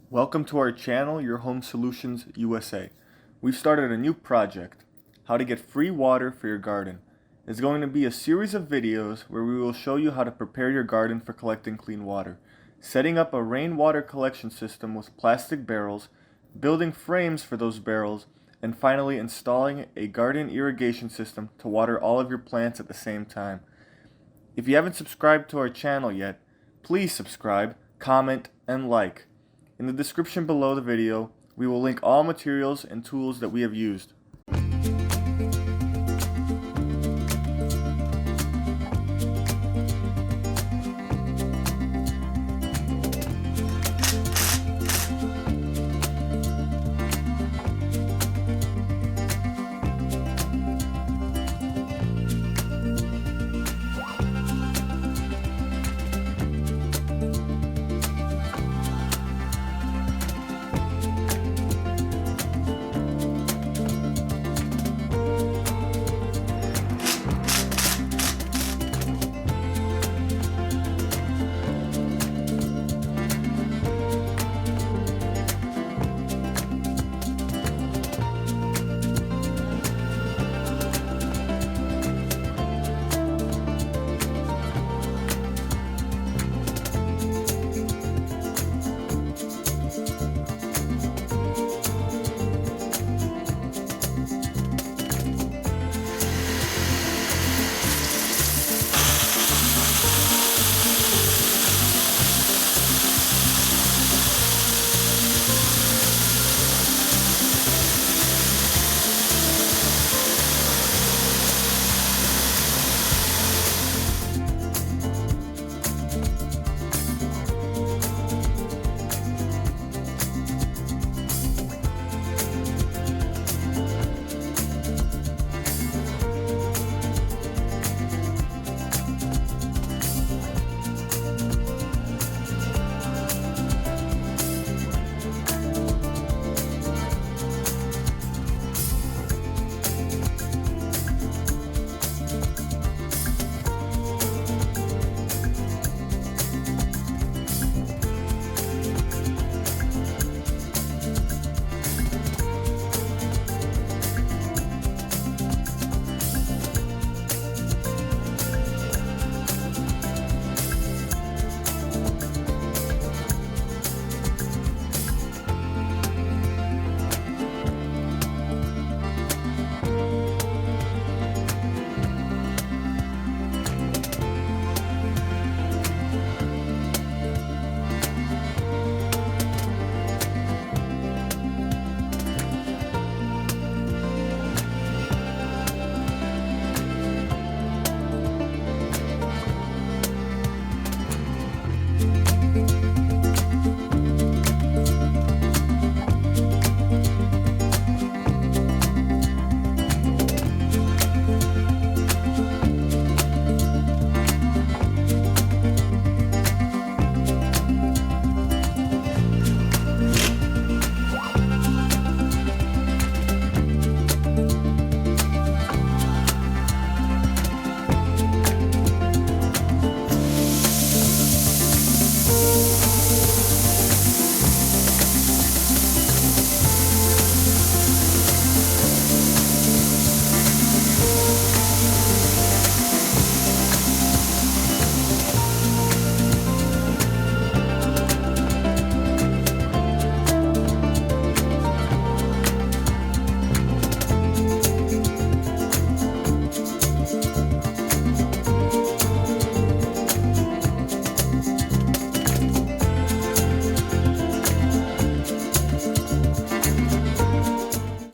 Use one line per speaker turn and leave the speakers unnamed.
Welcome to our channel, Your Home Solutions USA. We've started a new project, how to get free water for your garden. It's going to be a series of videos where we will show you how to prepare your garden for collecting clean water, setting up a rainwater collection system with plastic barrels, building frames for those barrels, and finally installing a garden irrigation system to water all of your plants at the same time. If you haven't subscribed to our channel yet, please subscribe, comment, and like. In the description below the video, we will link all materials and tools that we have used.